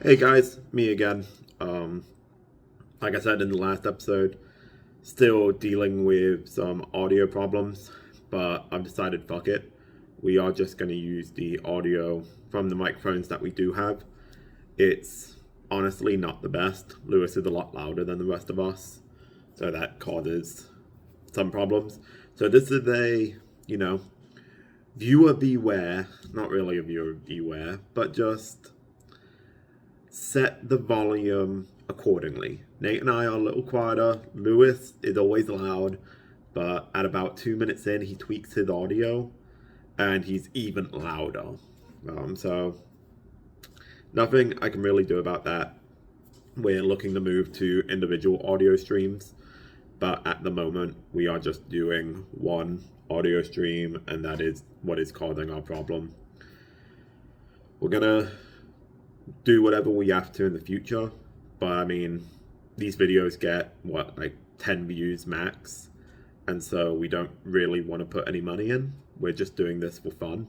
Hey guys, me again. Like I said in the last episode, still dealing with some audio problems, but I've decided fuck it. We are just going to use the audio from the microphones that we do have. It's honestly not the best. Lewis is a lot louder than the rest of us, so that causes some problems. So this is a, viewer beware. Not really a viewer beware, but just set the volume accordingly. Nate and I are a little quieter. Lewis is always loud, but at about 2 minutes in, he tweaks his audio, and he's even louder. So nothing I can really do about that. We're looking to move to individual audio streams, but at the moment, we are just doing one audio stream, and that is what is causing our problem. We're gonna do whatever we have to in the future, but I mean, these videos get like 10 views max, and so we don't really want to put any money in. We're just doing this for fun.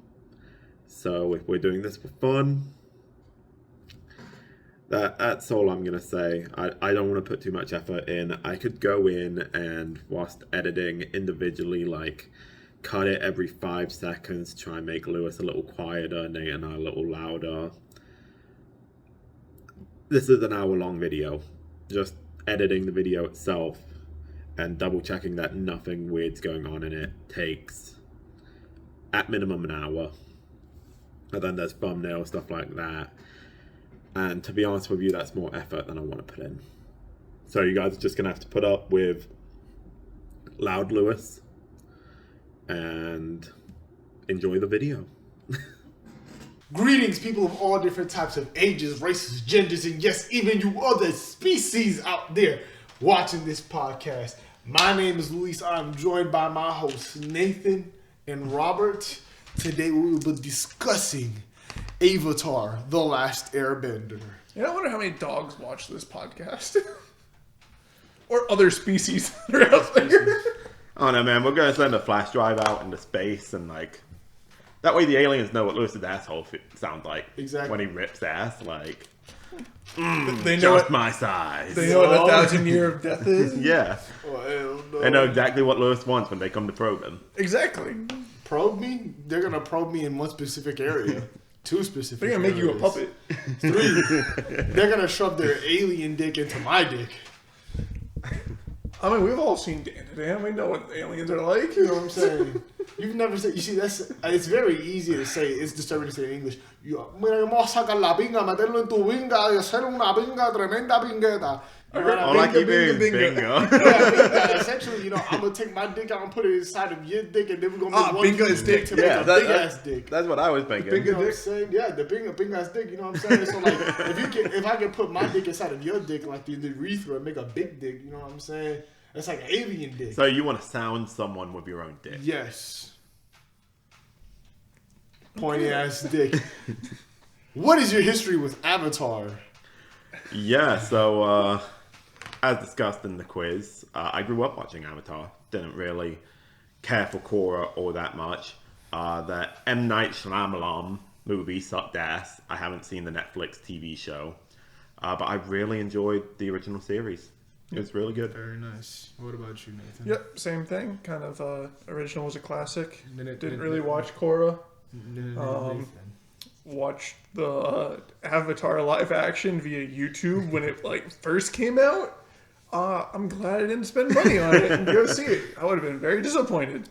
So if we're doing this for fun, that's all I'm gonna say. I don't want to put too much effort in. I could go in and, whilst editing individually, like cut it every 5 seconds, try and make Lewis a little quieter, Nate and I a little louder. This is an hour-long video. Just editing the video itself and double-checking that nothing weird's going on in it takes, at minimum, an hour. And then there's thumbnail, stuff like that. And to be honest with you, that's more effort than I want to put in. So you guys are just going to have to put up with loud Lewis and enjoy the video. Greetings, people of all different types of ages, races, genders, and yes, even you other species out there watching this podcast. My name is Luis. I'm joined by my hosts, Nathan and Robert. Today we will be discussing Avatar: The Last Airbender. I wonder how many dogs watch this podcast. Or other species that are out there. Oh no, man, we're going to send a flash drive out into space and that way the aliens know what Lewis's asshole sounds like. Exactly. When he rips ass, like, They know just my size. They know what 1,000 year of death is. Yeah. Oh, hell no. They know exactly what Lewis wants when they come to probe him. Exactly. Probe me? They're going to probe me in one specific area. 2 specific They're gonna make you a puppet. 3. They're going to shove their alien dick into my dick. I mean, we've all seen Dan to Dan. We know what aliens are like. You know what I'm saying? You've never said. You see, it's very easy to say. It's disturbing to say in English. Miremos sacar la pinga, meterlo en tu pinga y hacer una pinga tremenda pingueta. All I keep hearing is bingo. Yeah, bingo. Essentially, I'm gonna take my dick out and put it inside of your dick, and then we're gonna make one bingo is dick to make a big ass dick. That's what I was thinking. You know what I'm saying? Yeah, the bingo ass dick. You know what I'm saying? So like, if I can put my dick inside of your dick, like the urethra, and make a big dick. You know what I'm saying? That's like an alien dick. So you want to sound someone with your own dick? Yes. Pointy ass dick. What is your history with Avatar? Yeah, so as discussed in the quiz, I grew up watching Avatar. Didn't really care for Korra all that much. The M. Night Shylamalam movie sucked ass. I haven't seen the Netflix TV show. But I really enjoyed the original series. It was really good. Very nice. What about you, Nathan? Yep, same thing. Kind of original was a classic. Didn't really watch Korra. Watched the Avatar live action via YouTube when it first came out. I'm glad I didn't spend money on it and go see it. I would have been very disappointed.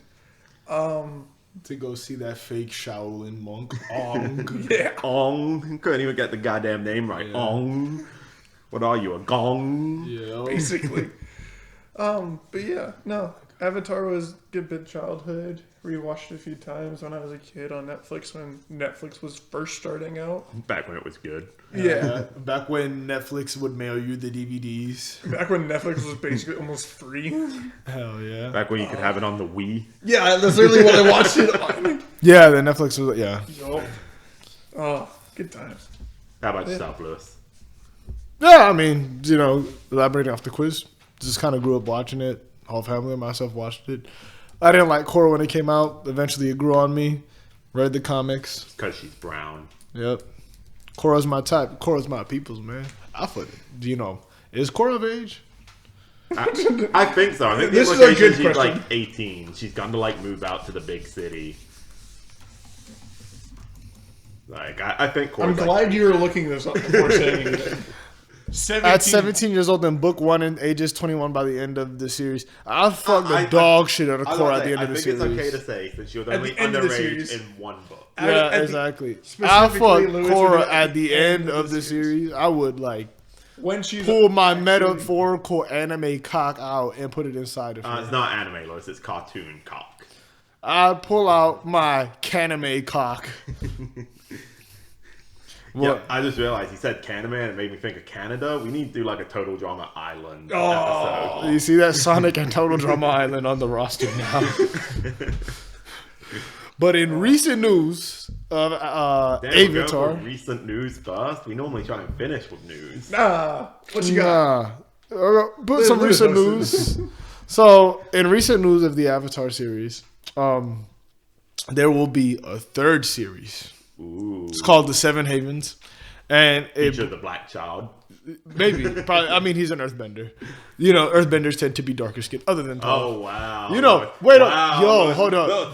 To go see that fake Shaolin monk. Ong. Yeah. Ong. Couldn't even get the goddamn name right. Yeah. Ong. What are you, a gong? Yeah. Basically. But yeah, no. Avatar was a good bit of childhood. Rewatched it a few times when I was a kid on Netflix when Netflix was first starting out. Back when it was good. Yeah. Back when Netflix would mail you the DVDs. Back when Netflix was basically almost free. Hell yeah. Back when you could have it on the Wii. Yeah, that's literally what I watched it on. Yeah, the Netflix was, yeah. Yup. Oh, good times. How about yourself, Lewis? Yeah, I mean, elaborating off the quiz, just kind of grew up watching it. Whole family and myself watched it. I didn't like Korra when it came out. Eventually, it grew on me. Read the comics. Because she's brown. Yep. Korra's my type. Korra's my people's, man. Is Korra of age? I think so. I think the This is a implication good she's question. like 18. She's gonna like move out to the big city. Like I think Korra's I'm glad you were looking this up before saying anything. 17. At 17 years old in book 1 and ages 21 by the end of the series. I'll fuck the dog shit out of Korra at the end of the series. I think it's okay to say since she was At only the end of the underage series. in one book. Yeah, At the- exactly. I'll fuck Lewis Korra would be at the end of the series. I would like When she's pull my actually- metaphorical anime cock out and put it inside of her. It's not anime, Lois. It's cartoon cock. I'd pull out my kaname cock. Yeah, I just realized he said Canada and it made me think of Canada. We need to do like a Total Drama Island episode. You see that Sonic and Total Drama Island on the roster now. But in recent news of Damn, we're going Avatar, for recent news first. We normally try and finish with news. What you got? Put some There's recent no news. So, in recent news of the Avatar series, there will be a third series. Ooh. It's called The Seven Havens, and Feature the black child. probably. I mean, he's an Earthbender. You know, Earthbenders tend to be darker skinned, other than Paul. Oh wow! You know, wait up, Wow. yo, hold up.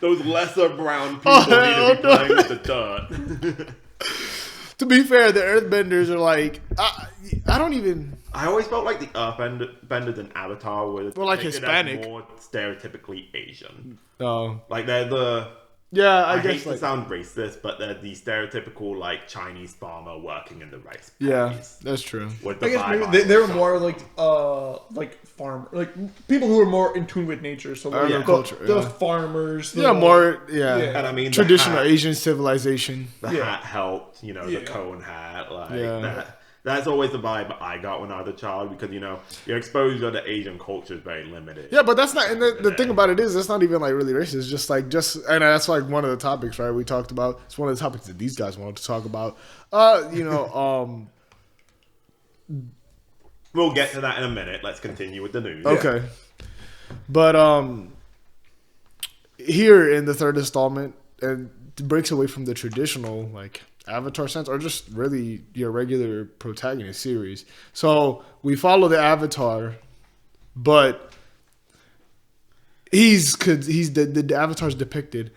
Those lesser brown people need to be playing with the dirt. To be fair, the Earthbenders are like, I don't even. I always felt like the Earthbenders in Avatar were like depicted Hispanic. as more stereotypically Asian. Oh, Like they're the. yeah, I I hate guess to like. sound racist, but they're the stereotypical like Chinese farmer working in the rice Yeah, paddies. that's true. With the I guess vibe maybe I they were got. more like farm, like people who are more in tune with nature. So like Agriculture, the yeah. farmers. The, Yeah, more. Yeah, Yeah. And I mean, the traditional hat- Asian civilization. The Yeah. hat helped, you know, Yeah. the cone hat, like Yeah. that. That's always the vibe I got when I was a child because you know your exposure to Asian culture is very limited. Yeah, but that's not. And the thing about it is, that's not even like really racist. And that's like one of the topics, right? We talked about. It's one of the topics that these guys wanted to talk about. We'll get to that in a minute. Let's continue with the news. Okay, but here in the third installment, and it breaks away from the traditional like Avatar sense, or just really your regular protagonist series. So we follow the Avatar, but the Avatar's depicted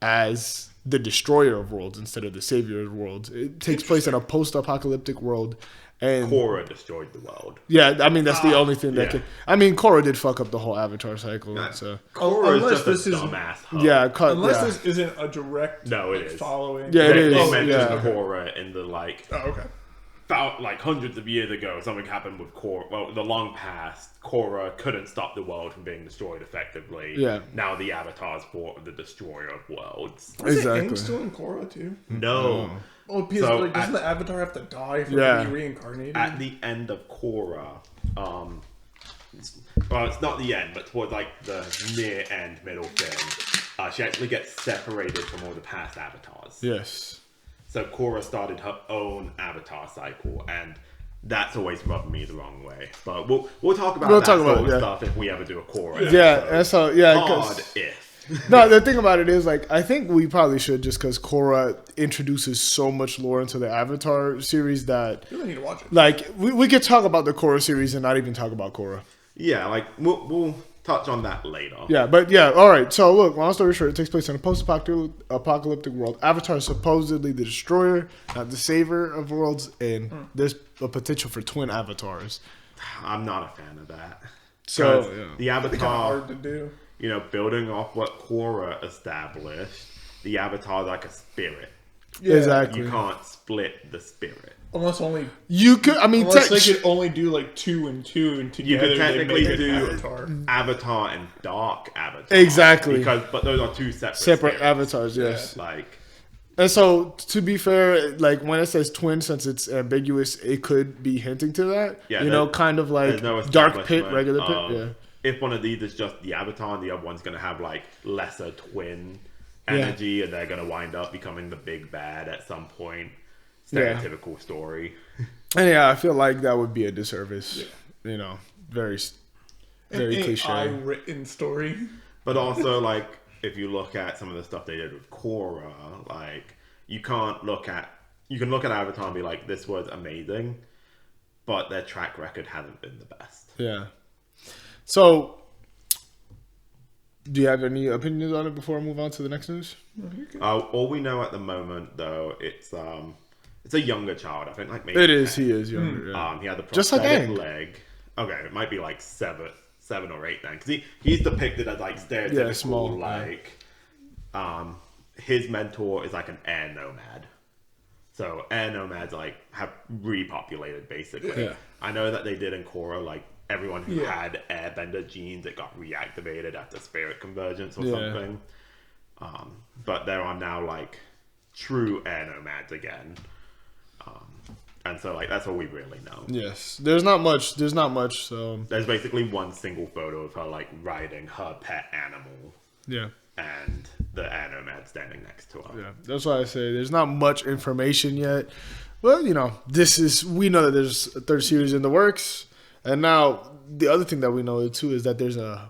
as the destroyer of worlds instead of the savior of worlds. It takes place in a post-apocalyptic world, and Korra destroyed the world. yeah, I mean that's the only thing that yeah. can. I mean, Korra did fuck up the whole Avatar cycle. So Korra unless is just this a is- dumbass hub. yeah, Unless this isn't a direct No, it is. following. Yeah, it They is. mentioned Yeah. Korra in the like Oh, okay. about like hundreds of years ago. Something happened with Korra. Well, the long past, Korra couldn't stop the world from being destroyed effectively. Yeah. Now the Avatar's fought the destroyer of worlds. Is Exactly. Aang still in Korra too? No. Oh, because So like, doesn't the Avatar have to die for Yeah. to be reincarnated? At the end of Korra, it's not the end, but towards like the near end middle thing, she actually gets separated from all the past avatars. yes. So Korra started her own avatar cycle, and that's always rubbed me the wrong way. But we'll talk about that sort of stuff if we ever do a Korra. Yeah, episode. and so yeah. Hard 'Cause- if. No, the thing about it is, like, I think we probably should just because Korra introduces so much lore into the Avatar series that, You really need to watch it. like, we could talk about the Korra series and not even talk about Korra. Yeah, like we'll touch on that later. Yeah, but yeah, all right. So look, long story short, it takes place in a post-apocalyptic world. Avatar is supposedly the destroyer, not the saver of worlds, and there's a potential for twin avatars. I'm not a fan of that. So 'Cause yeah. the Kind of avatar, hard to do. you know, building off what Korra established, the avatar is like a spirit. Yeah. Exactly. You can't split the spirit. Unless only You could, I mean, unless they could only do like 2 and 2, and You together could they technically make an do Avatar. Avatar and Dark Avatar. Exactly. But those are two separate separate spirits. avatars. Yes. Like, And so, to be fair, like when it says twin, since it's ambiguous, it could be hinting to that. Yeah, you know, kind of like there's no dark pit, establishment regular pit. of- Yeah. if one of these is just the Avatar and the other one's going to have like lesser twin energy and they're going to wind up becoming the big bad at some point. Stereotypical story. And yeah, I feel like that would be a disservice. You know, very An cliche. AI-written story. But also, like, if you look at some of the stuff they did with Korra, like, you can't look at, you can look at Avatar and be like, this was amazing, but their track record hasn't been the best. Yeah. So, do you have any opinions on it before I move on to the next news? All we know at the moment, though, it's a younger child. I think like maybe It is. 10. He is younger. Yeah. He had the Just like prosthetic Aang. leg. Okay, it might be like seven or 8 then, because he's depicted as like stereotypical, small, like his mentor is like an air nomad. So air nomads like have repopulated basically. Yeah. I know that they did in Korra, like everyone who had airbender genes, it got reactivated after spirit convergence or something. But there are now like true air nomads again. And so like that's all we really know. Yes. There's not much. So There's basically one single photo of her like riding her pet animal. yeah. And the air nomad standing next to her. Yeah, that's why I say there's not much information yet. But, we know that there's a third series in the works. And now, the other thing that we know, too, is that there's a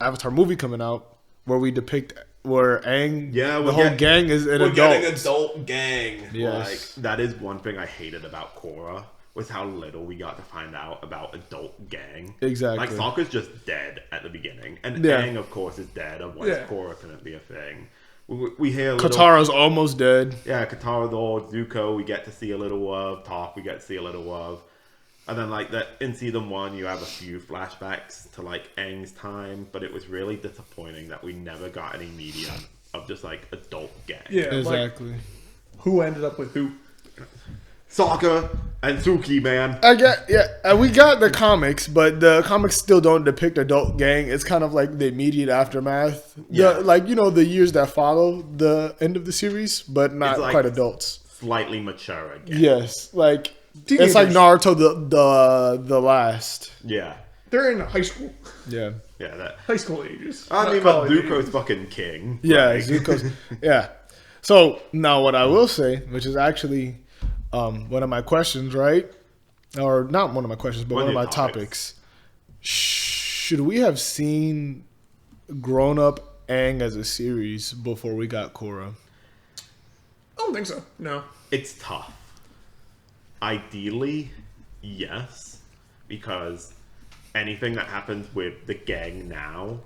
Avatar movie coming out where we depict where Aang, the whole gang is an adult. We're getting adult gang. Yes. Like, that is one thing I hated about Korra, was how little we got to find out about adult gang. Exactly. Like, Sokka's just dead at the beginning. And Aang, of course, is dead, otherwise Korra couldn't be a thing. We hear a little... Katara's almost dead. Yeah, Katara's old. Zuko, we get to see a little of. Toph, we get to see a little of. And then, like, in Season 1, you have a few flashbacks to, like, Aang's time, but it was really disappointing that we never got any media of just, like, adult gang. Yeah, Exactly. Like, who ended up with who? Sokka and Suki, man. We got the comics, but the comics still don't depict adult gang. It's kind of like the immediate aftermath. Yeah. The years that follow the end of the series, but not It's like quite adults. Slightly mature again. Yes, like Teenagers. it's like Naruto the last. Yeah. They're in high school. Yeah. Yeah, that. High school ages. I not mean, but college Zuko's ages. fucking king. Yeah, Like, Zuko's. Yeah. So now, what I will say, which is actually one of my questions, right? Or not one of my questions, but one of my topics. Should we have seen Grown Up Aang as a series before we got Korra? I don't think so. No. It's tough. Ideally, yes, because anything that happens with the gang now,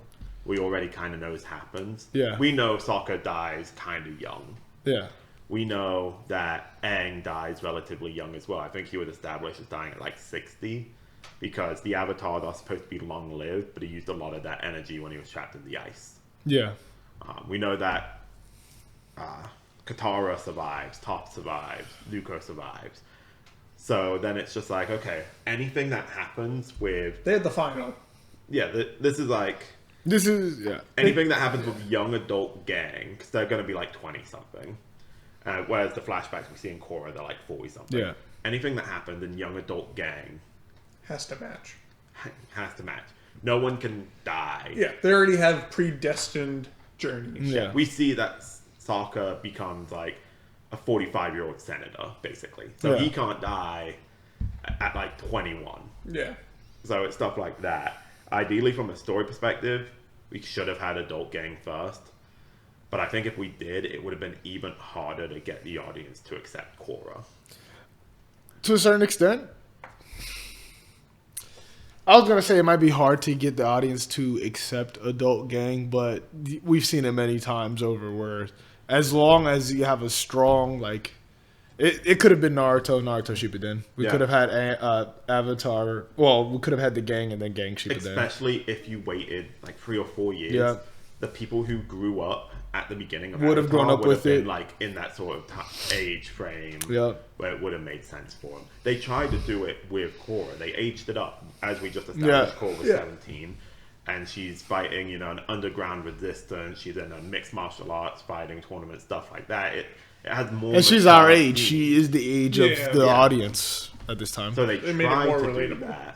we already kind of knows happens. Yeah. We know Sokka dies kind of young. Yeah. We know that Aang dies relatively young as well. I think he was established as dying at like 60 because the Avatars are supposed to be long-lived, but he used a lot of that energy when he was trapped in the ice. Yeah. We know that Katara survives, Toph survives, Zuko survives. So then it's just like, okay, anything that happens with... They had the final. Yeah, this is like... Anything that happens with young adult gang, because they're going to be like 20-something. Whereas the flashbacks we see in Korra, they're like 40-something. Yeah. Anything that happens in young adult gang Has to match. has to match. No one can die. Yeah, they already have predestined journeys. Yeah. We see that Sokka becomes like a 45-year-old senator, basically. So Yeah. he can't die at like 21. Yeah. So it's stuff like that. Ideally, from a story perspective, we should have had adult gang first. But I think if we did, it would have been even harder to get the audience to accept Korra. To a certain extent. I was going to say it might be hard to get the audience to accept adult gang, but we've seen it many times over where as long as you have a strong, like, it could have been Naruto Shippuden. We could have had Avatar. Well, we could have had the gang and then gang Shippuden. Especially if you waited like 3 or 4 years. Yeah. The people who grew up at the beginning of Would have Avatar grown up would with have been it. like in that sort of age frame Yeah. where it would have made sense for them. They tried to do it with Korra. They aged it up, as we just established. Korra was 17, and she's fighting, an underground resistance. She's in a mixed martial arts fighting tournament, stuff like that. It has more. And she's our age. She is the age of the audience at this time. So they made it tried more to do relatable. that,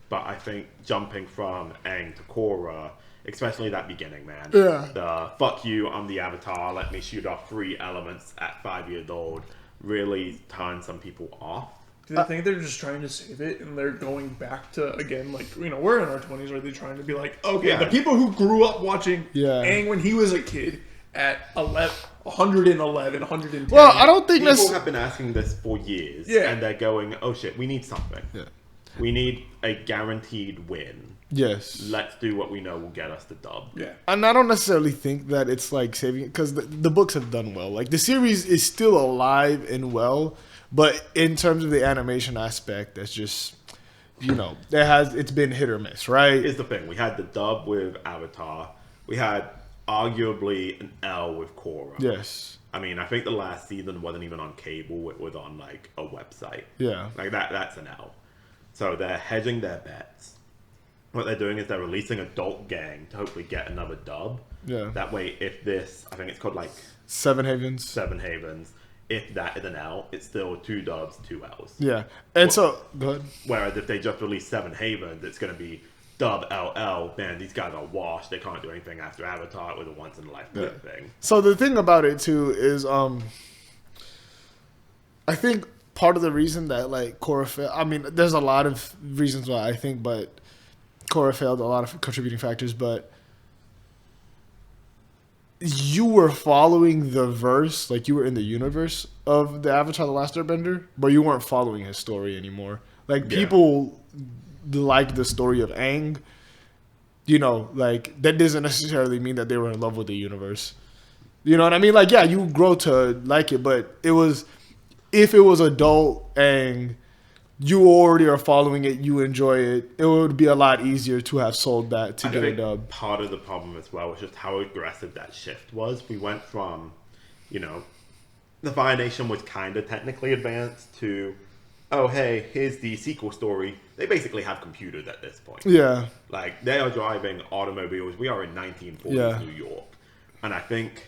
but I think jumping from Aang to Korra, especially that beginning, man. Yeah. The fuck you, I'm the Avatar, let me shoot off 3 elements at 5 years old, really turned some people off. Do they think they're just trying to save it and they're going back to, again, like, we're in our 20s, are they trying to be like, okay, Yeah. the people who grew up watching Yeah. Aang when he was a kid at 111, 110. Well, I don't think People have been asking this for years, Yeah. and they're going, "Oh shit, we need something. Yeah. We need a guaranteed win. Yes. Let's do what we know will get us the dub." Yeah. And I don't necessarily think that it's like saving it because the books have done well. Like the series is still alive and well, but in terms of the animation aspect, that's just it's been hit or miss, right? Here's the thing: we had the dub with Avatar. We had arguably an L with Korra. Yes. I mean, I think the last season wasn't even on cable; it was on like a website. Yeah. Like that's an L. So they're hedging their bets. What they're doing is they're releasing Adult Gang to hopefully get another dub. Yeah. That way, if this, I think it's called like Seven Havens. Seven Havens. If that is an L, it's still 2 dubs, 2 L's. Yeah. And so go ahead. Whereas if they just release Seven Havens, it's going to be dub LL. Man, these guys are washed. They can't do anything after Avatar. It was a once in a lifetime thing. So the thing about it too is I think part of the reason that like Korra failed, I mean, there's a lot of reasons why I think, but Korra failed, a lot of contributing factors, but you were following the verse, like you were in the universe of the Avatar: The Last Airbender, but you weren't following his story anymore. Like people like the story of Aang, like that doesn't necessarily mean that they were in love with the universe. You know what I mean? Like, yeah, you grow to like it, but if it was adult Aang, you already are following it, you enjoy it, it would be a lot easier to have sold that to get a dub. Part of the problem as well was just how aggressive that shift was. We went from, the Fire Nation was kind of technically advanced to, oh, hey, here's the sequel story. They basically have computers at this point. Yeah. Like, they are driving automobiles. We are in 1940s New York. And I think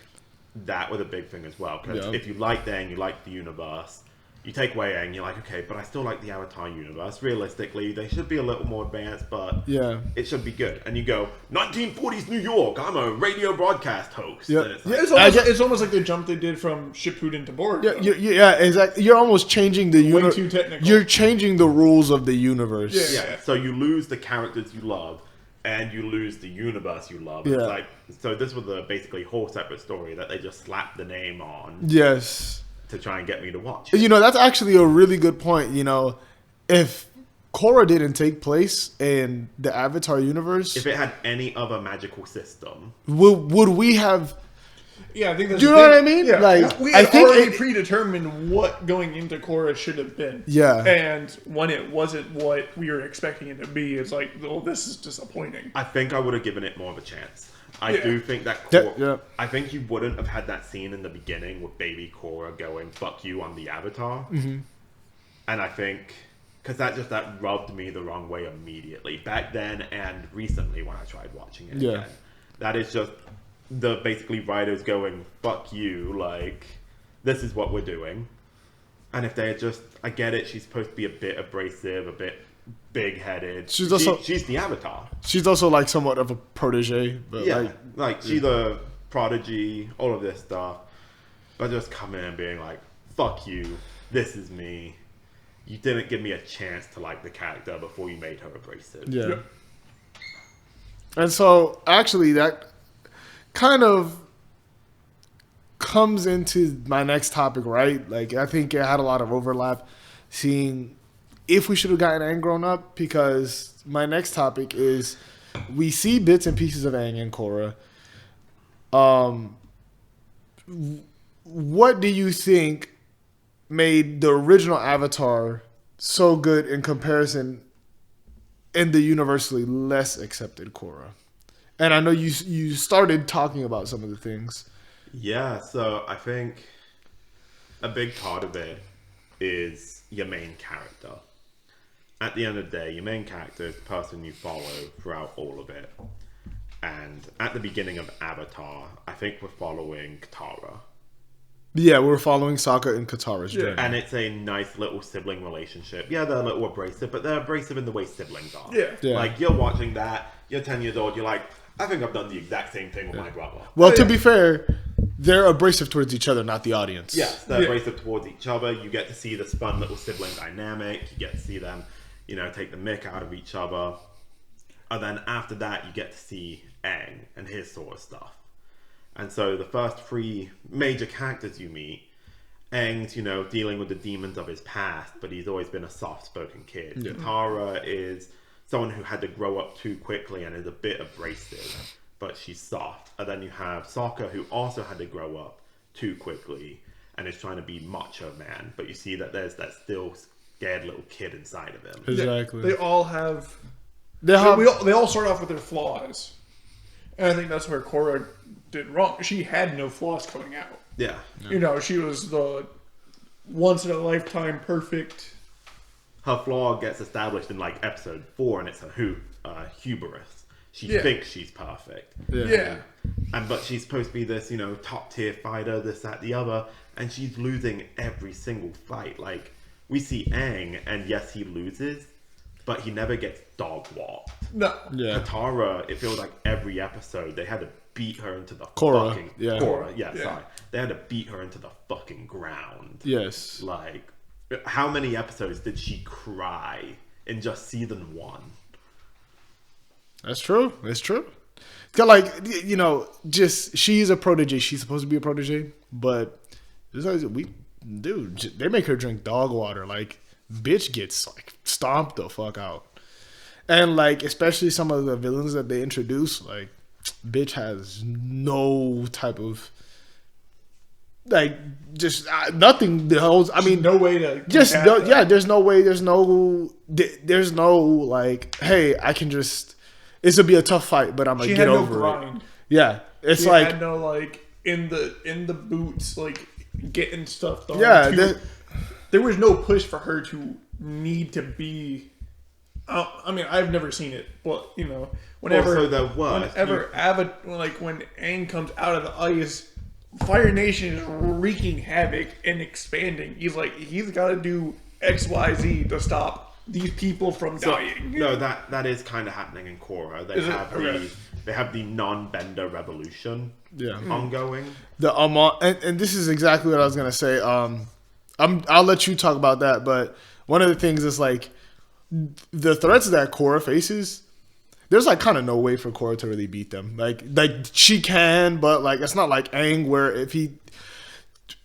that was a big thing as well. Because if you like Aang, you like the universe, you take away Aang, you're like, okay, but I still like the Avatar universe. Realistically, they should be a little more advanced, but it should be good. And you go, 1940s New York, I'm a radio broadcast host. Yeah. And it's like, It's almost like the jump they did from Shippuden to Borg. Yeah, exactly. You're almost changing the Way too technical. You're changing the rules of the universe. yeah. So you lose the characters you love, and you lose the universe you love. Yeah. It's like, so this was a basically whole separate story that they just slapped the name on. Yes. To try and get me to watch. That's actually a really good point. If Korra didn't take place in the Avatar universe, if it had any other magical system, would we have? Yeah, I think that's. Do you know what I mean? Yeah, like we had I think already predetermined what going into Korra should have been. Yeah, and when it wasn't what we were expecting it to be, it's like, well, this is disappointing. I think I would have given it more of a chance. I do think that I think you wouldn't have had that scene in the beginning with baby Korra going, fuck you on the Avatar. Mm-hmm. And I think, because that rubbed me the wrong way immediately. Back then and recently when I tried watching it again. That is just the basically writers going, fuck you, like, this is what we're doing. And if they're just, I get it, she's supposed to be a bit abrasive, a bit big-headed. She's the Avatar. She's also like somewhat of a protege, but she's a prodigy, all of this stuff. But just come in and being like, "Fuck you, this is me." You didn't give me a chance to like the character before you made her abrasive. Yeah. And so, actually, that kind of comes into my next topic, right? Like, I think it had a lot of overlap, seeing if we should have gotten Aang grown up, because my next topic is we see bits and pieces of Aang and Korra. What do you think made the original Avatar so good in comparison in the universally less accepted Korra? And I know you started talking about some of the things. Yeah, so I think a big part of it is your main character. At the end of the day, your main character is the person you follow throughout all of it. And at the beginning of Avatar, I think we're following Katara. Yeah, we're following Sokka and Katara's journey. And it's a nice little sibling relationship. Yeah, they're a little abrasive, but they're abrasive in the way siblings are. Yeah. Like, you're watching that, you're 10 years old, you're like, I think I've done the exact same thing with my brother. Well, to be fair, they're abrasive towards each other, not the audience. Yes, they're abrasive towards each other. You get to see this fun little sibling dynamic. You get to see them, take the mick out of each other. And then after that, you get to see Aang and his sort of stuff. And so the first three major characters you meet, Aang's, dealing with the demons of his past, but he's always been a soft-spoken kid. Yeah. Katara is someone who had to grow up too quickly and is a bit abrasive, but she's soft. And then you have Sokka, who also had to grow up too quickly and is trying to be macho man, but you see that there's that still scared little kid inside of him. Exactly. They all have. They have. They all start off with their flaws, and I think that's where Korra did wrong. She had no flaws coming out. Yeah. She was the once in a lifetime perfect. Her flaw gets established in like episode 4, and it's her hubris. She thinks she's perfect. Yeah. But she's supposed to be this, top tier fighter, this, that, the other, and she's losing every single fight. Like, we see Aang, and yes, he loses, but he never gets dog walked. No. Yeah. Katara, it feels like every episode they had to beat her into the Korra, fucking yeah. Korra, Yeah. sorry. They had to beat her into the fucking ground. Yes. Like, how many episodes did she cry in just season 1? That's true. It's true. It's got like, just she's a protege. She's supposed to be a protege, but they make her drink dog water. Like, bitch gets like stomped the fuck out. And like, especially some of the villains that they introduce, like, bitch has no type of like just nothing. The whole, I mean, no way to just combat that. yeah. There's no way. There's no like, hey, I can just. This will be a tough fight, but I'm gonna get over grind. it. Yeah, it's She like had no like in the boots, like getting stuff done. yeah. There was no push for her to need to be. I mean, I've never seen it, but whenever Also, there was. when Aang comes out of the ice, Fire Nation is wreaking havoc and expanding. He's got to do X, Y, Z to stop these people from dying. No, that is kind of happening in Korra. They have the non-bender revolution ongoing. And this is exactly what I was gonna say. I'll let you talk about that, but one of the things is like the threats that Korra faces. There's like kind of no way for Korra to really beat them. Like she can, but like it's not like Aang where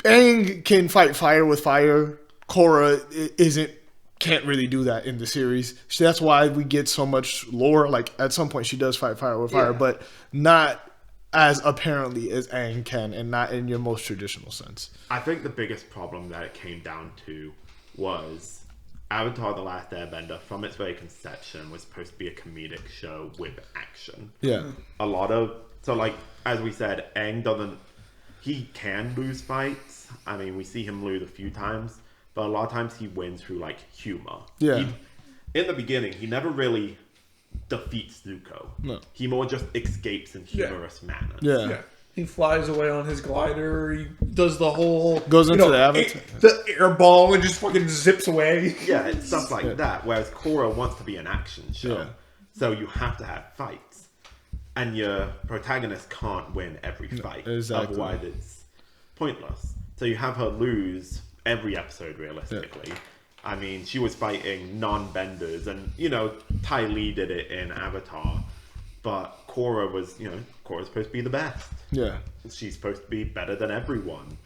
Aang can fight fire with fire. Korra can't really do that in the series. That's why we get so much lore. Like at some point she does fight fire with fire, but not as apparently as Aang can, and not in your most traditional sense. I think the biggest problem that it came down to was Avatar: The Last Airbender, from its very conception, was supposed to be a comedic show with action. Yeah. As we said, Aang he can lose fights. I mean, we see him lose a few times, but a lot of times he wins through like humor. Yeah. In the beginning, he never really defeats Zuko. No. He more just escapes in humorous manners. Yeah. He flies away on his glider. He does the whole Goes into the Avatar. the air ball and just fucking zips away. Yeah, it's stuff like that. Whereas Korra wants to be an action show. Yeah. So you have to have fights. And your protagonist can't win every fight. Exactly. Otherwise it's pointless. So you have her lose every episode realistically. Yeah. I mean, she was fighting non-benders and, Ty Lee did it in Avatar. But Korra Korra's supposed to be the best. Yeah. She's supposed to be better than everyone.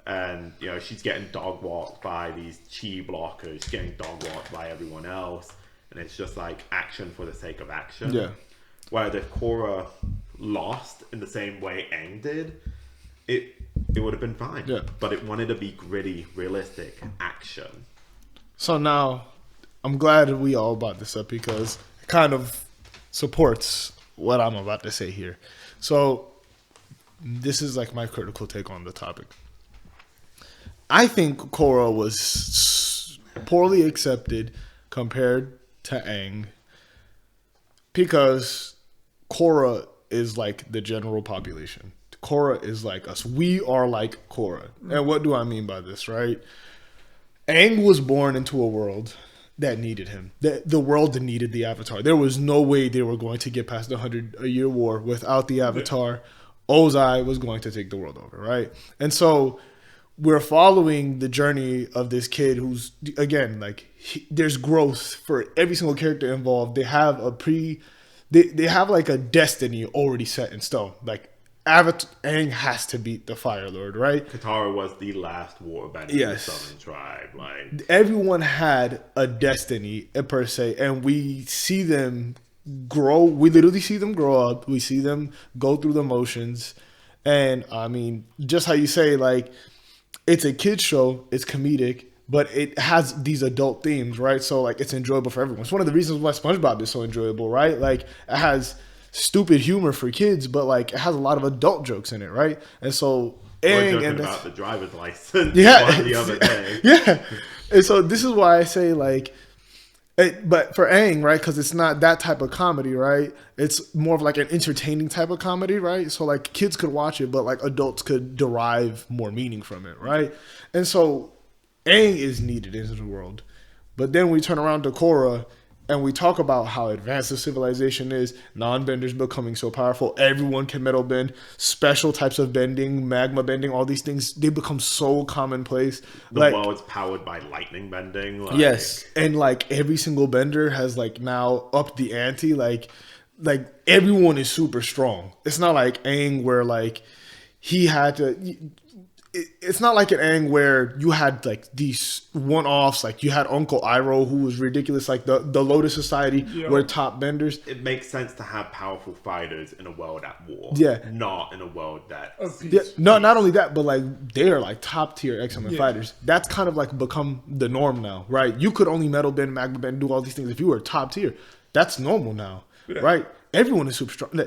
And, she's getting dog walked by these chi blockers. She's getting dog walked by everyone else. And it's just like action for the sake of action. Yeah. Whereas if Korra lost in the same way Aang did, it would have been fine. Yeah. But it wanted to be gritty, realistic action. So now, I'm glad we all brought this up because it kind of supports what I'm about to say here. So, this is like my critical take on the topic. I think Korra was poorly accepted compared to Aang because Korra is like the general population. Korra is like us. We are like Korra. And what do I mean by this, right? Aang was born into a world that needed him. The world that needed the Avatar. There was no way they were going to get past the 100-year war without the Avatar. Ozai was going to take the world over, right? And so we're following the journey of this kid who's, again, like, there's growth for every single character involved. They have they have like a destiny already set in stone. Like, Aang has to beat the Fire Lord, right? Katara was the last waterbender Yes. of the Southern Tribe. Like, Everyone had a destiny per se, and we see them grow. We literally see them grow up. We see them go through the motions, and I mean, just how you say, like, it's a kids show, it's comedic, but it has these adult themes, right? So like, it's enjoyable for everyone. It's one of the reasons why SpongeBob is so enjoyable, right? Like, it has stupid humor for kids, but like, it has a lot of adult jokes in it, right? And so, we were Aang joking and about the driver's license Yeah. the other day. yeah. And so this is why I say like, but for Aang, right? Because it's not that type of comedy, right? It's more of like an entertaining type of comedy, right? So like kids could watch it, but like adults could derive more meaning from it, right? And so Aang is needed in the world. But then we turn around to Korra and we talk about how advanced the civilization is, non-benders becoming so powerful, everyone can metal bend, special types of bending, magma bending, all these things, they become so commonplace. The Like, world's powered by lightning bending. Like, yes, and like every single bender has like now upped the ante. Like everyone is super strong. It's not like Aang where like he had to. It's not like an Aang where you had like these one-offs. Like you had Uncle Iroh who was ridiculous. Like the Lotus Society were top benders. It makes sense to have powerful fighters in a world at war. Yeah. Not in a world that... Yeah, no, not only that, but like they are like top tier X-Men fighters. That's kind of like become the norm now, right? You could only metal bend, magma bend, do all these things if you were top tier. That's normal now, right? Everyone is super strong.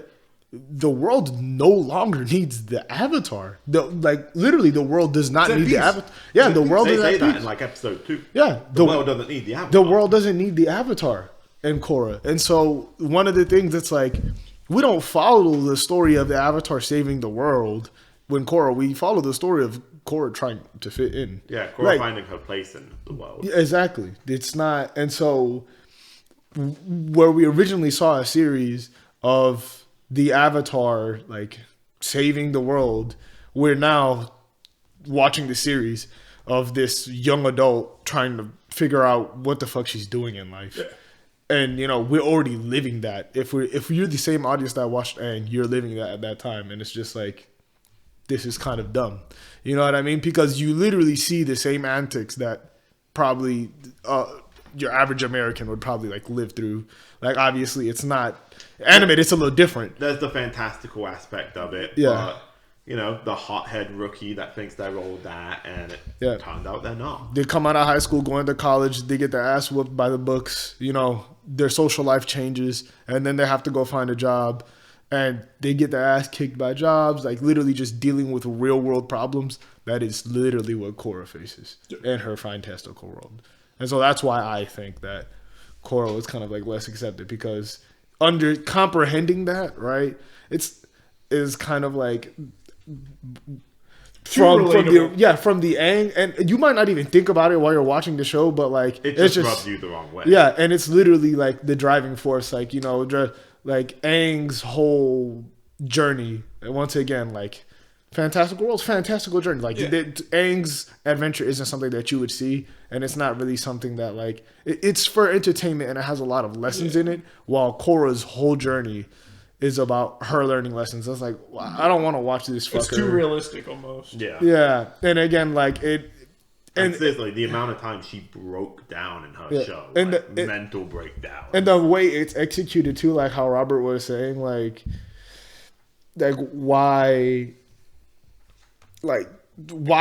The world no longer needs the Avatar. Literally, the world does not need the Avatar. Yeah, the world They is say at that peace. in like episode 2. Yeah, The world doesn't need the Avatar. the world doesn't need the Avatar in Korra. And so one of the things that's like, we don't follow the story of the Avatar saving the world when Korra, we follow the story of Korra trying to fit in. Yeah, Korra Like, finding her place in the world. yeah, exactly. It's not, and so where we originally saw a series of the Avatar like saving the world, we're now watching the series of this young adult trying to figure out what the fuck she's doing in life. And you know, we're already living that. If you're the same audience that watched Aang, you're living that at that time, and it's just like, this is kind of dumb. You know what I mean? Because you literally see the same antics that probably your average American would probably like live through. Like obviously, it's not animated; it's a little different. There's the fantastical aspect of it. Yeah. But, you know, the hothead rookie that thinks they're all that, and it turns out they're not. They come out of high school, going to college, they get their ass whooped by the books. You know, their social life changes, and then they have to go find a job, and they get their ass kicked by jobs, like literally just dealing with real world problems. That is literally what Korra faces in her fantastical world. And so that's why I think that Korra is kind of like less accepted, because under comprehending that, right, is kind of like from the Aang, and you might not even think about it while you're watching the show, but like It it's just rubs you the wrong way. yeah, and it's literally like the driving force, like, you know, like Aang's whole journey. And once again, like fantastical world's fantastical journey. Like Aang's adventure isn't something that you would see, and it's not really something that like it's for entertainment, and it has a lot of lessons in it. While Korra's whole journey is about her learning lessons. I was like, I don't want to watch this fucker. It's too realistic almost. Yeah. Yeah, and again, like it. And seriously, the amount of time she broke down in her show, and like, mental breakdown, and the way it's executed too, like how Robert was saying, like why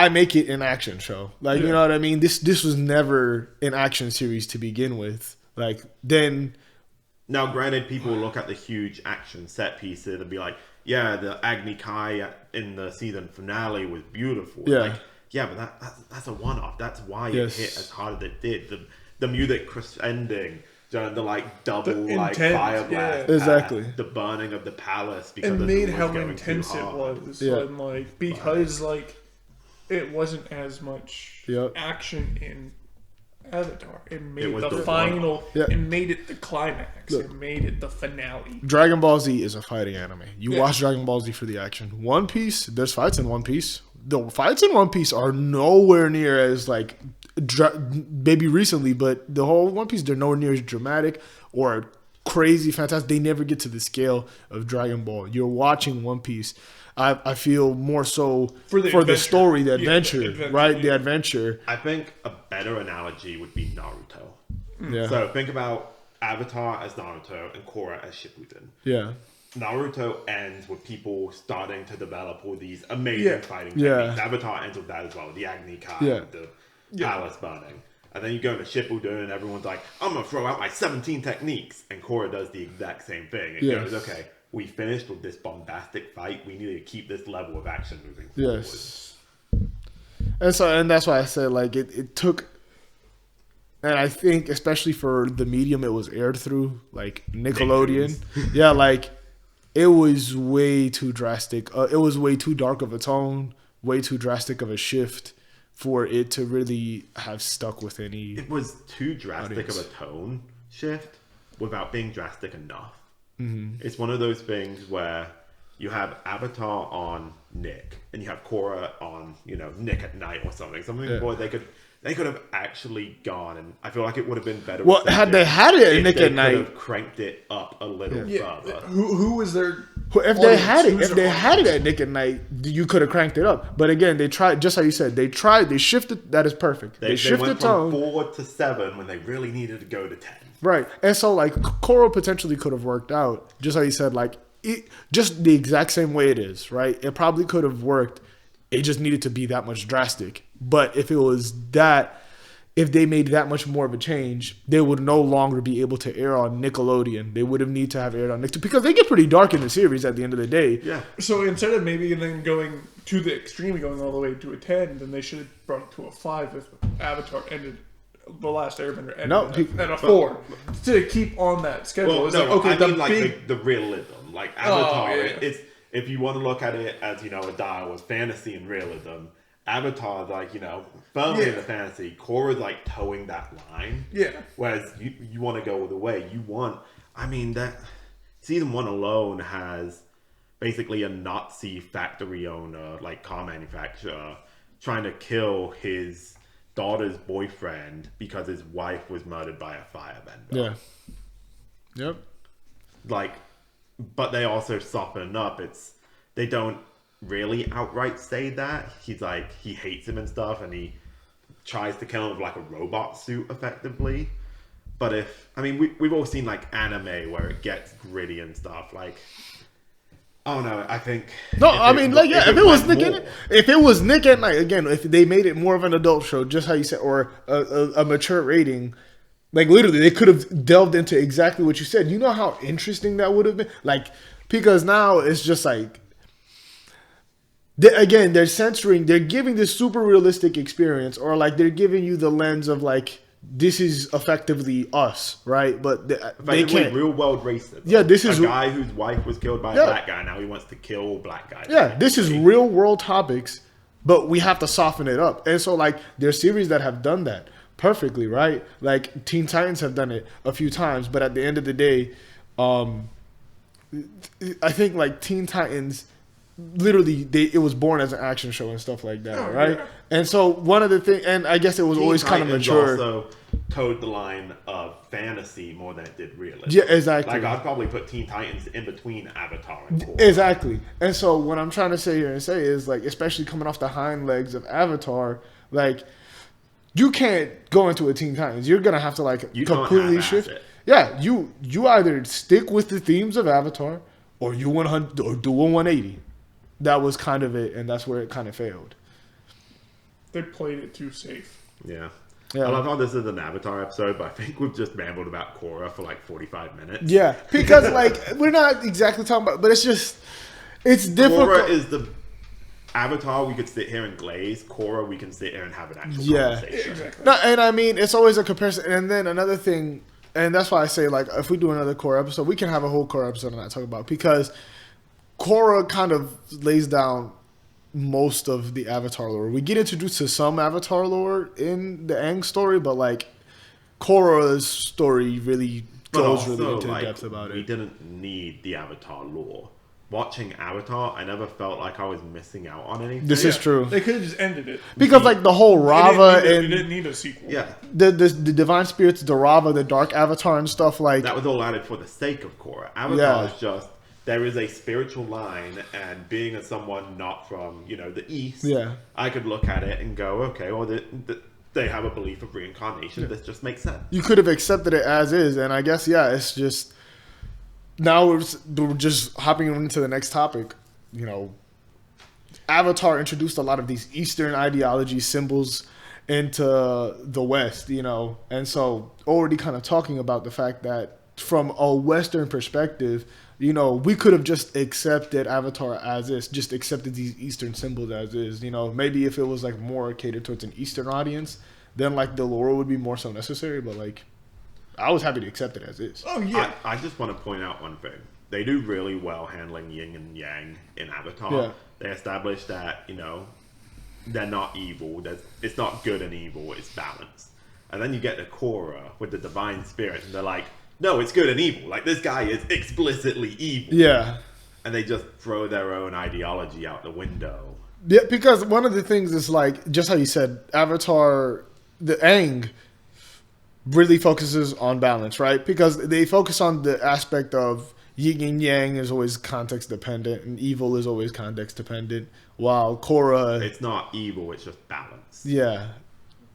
make it an action show? Like, you know what I mean? This was never an action series to begin with. Like then. Now, granted, people look at the huge action set pieces and be like, "Yeah, the Agni Kai in the season finale was beautiful." Yeah. Like, yeah, but that's a one-off. That's why it hit as hard as it did. The music crescending, the like double like intense, fire blast, exactly. The burning of the palace because It the made dude how was going intense too it hard. was. Yeah. And like because like it wasn't as much action in Avatar. It made was the the final. Yeah. It made it the climax. Look. It made it the finale. Dragon Ball Z is a fighting anime. You watch Dragon Ball Z for the action. One Piece, there's fights in One Piece. The fights in One Piece are nowhere near as like maybe recently, but the whole One Piece, they're nowhere near as dramatic or crazy, fantastic. They never get to the scale of Dragon Ball. You're watching One Piece. I feel more so for the story, the adventure, right? Yeah. The adventure. I think a better analogy would be Naruto. Yeah. So think about Avatar as Naruto and Korra as Shippuden. Yeah. Naruto ends with people starting to develop all these amazing fighting techniques. Avatar ends with that as well. The Agni Kai, the palace burning. And then you go into Shippuden and everyone's like, I'm going to throw out my 17 techniques. And Korra does the exact same thing. It goes, okay, we finished with this bombastic fight. We need to keep this level of action moving forward. Yes. And that's why I said, like, it took... And I think, especially for the medium it was aired through, like Nickelodeon. Yeah, like, it was way too drastic. It was way too dark of a tone, way too drastic of a shift for it to really have stuck with any. It was too drastic of a tone shift without being drastic enough. Mm-hmm. It's one of those things where you have Avatar on Nick and you have Korra on, Nick at night or something. Boy, they could have actually gone, and I feel like it would have been better. Well, had they had it at Nick at night, they could have cranked it up a little further. Who was there? If they had it at Nick at Night, you could have cranked it up. But again, they tried, just how you said, they shifted. That is perfect. They shifted went tone from 4 to 7 when they really needed to go to 10. Right, and so like Korra potentially could have worked out, just how you said, like just the exact same way it is. Right, it probably could have worked. It just needed to be that much drastic. But if they made that much more of a change, they would no longer be able to air on Nickelodeon. They would have need to have aired on Nick because they get pretty dark in the series at the end of the day. Yeah. So instead of maybe then going to the extreme, going all the way to a 10, then they should have brought it to a 5 if Avatar ended. The Last Airbender ended at a 4 to keep on that schedule. Well, no, okay, I mean the realism, like Avatar. It's if you want to look at it as a dial with fantasy and realism. Avatar, like, firmly in the fantasy. Korra's like towing that line. Yeah. Whereas you want to go the way you want. I mean, that season 1 alone has basically a Nazi factory owner, like car manufacturer, trying to kill his daughter's boyfriend because his wife was murdered by a firebender. Yeah. Yep. Like, but they also soften up. They don't really outright say that. He's like, he hates him and stuff, and he tries to kill him with like a robot suit effectively. But we've all seen like anime where it gets gritty and stuff. Like, oh no, I think if it was Nick at Night again, if they made it more of an adult show, just how you said, or a mature rating, like literally they could have delved into exactly what you said. You know how interesting that would have been, like, because now it's just like. They're censoring. They're giving this super realistic experience, or like they're giving you the lens of like this is effectively us, right? But they can't. Real world racism. Yeah, this is a guy whose wife was killed by a black guy. Now he wants to kill black guys. Yeah, this is real world topics, but we have to soften it up. And so like there's series that have done that perfectly, right? Like Teen Titans have done it a few times, but at the end of the day, I think like Teen Titans. Literally, it was born as an action show and stuff like that, right? Yeah. And so one of the things, and I guess it was always kind of mature. Also towed the line of fantasy more than it did realism. Yeah, exactly. Like I'd probably put Teen Titans in between Avatar and Korra. Exactly. And so what I'm trying to say here and say is like, especially coming off the hind legs of Avatar, like you can't go into a Teen Titans. You're gonna have to like completely shift. It. Yeah, you either stick with the themes of Avatar or you 100 or do a 180. That was kind of it, and that's where it kind of failed. They played it too safe. Yeah. I love how this is an Avatar episode, but I think we've just rambled about Korra for like 45 minutes. Yeah, because like we're not exactly talking about, but it's difficult. Korra is the Avatar we could sit here and glaze. Korra we can sit here and have an actual conversation. Exactly. No, and I mean it's always a comparison. And then another thing, and that's why I say like if we do another Korra episode, we can have a whole Korra episode and not talk about because. Korra kind of lays down most of the Avatar lore. We get introduced to some Avatar lore in the Aang story, but like Korra's story really goes really into depth about it. We didn't need the Avatar lore. watching Avatar, I never felt like I was missing out on anything. This is true. They could have just ended it. Because like the whole Rava It and didn't need a sequel. Yeah, the divine spirits, the Rava, the dark avatar and stuff like that was all added for the sake of Korra. Avatar is just, there is a spiritual line, and being as someone not from, the East, I could look at it and go, okay, well, they have a belief of reincarnation. This just makes sense. You could have accepted it as is, and I guess it's just now we're just hopping into the next topic. Avatar introduced a lot of these Eastern ideology symbols into the West, and so already kind of talking about the fact that from a Western perspective, we could have just accepted Avatar as is, just accepted these Eastern symbols as is. Maybe if it was like more catered towards an Eastern audience, then like the lore would be more so necessary. But like, I was happy to accept it as is. Oh yeah. I just want to point out one thing. They do really well handling yin and yang in Avatar. Yeah. They establish that, they're not evil. It's not good and evil. It's balance. And then you get to Korra with the divine spirit, and they're like, no, it's good and evil. Like, this guy is explicitly evil. Yeah. And they just throw their own ideology out the window. Yeah, because one of the things is like, just how you said, Avatar, the Aang really focuses on balance, right? Because they focus on the aspect of yin and yang is always context dependent, and evil is always context dependent, while Korra... It's not evil, it's just balance. Yeah,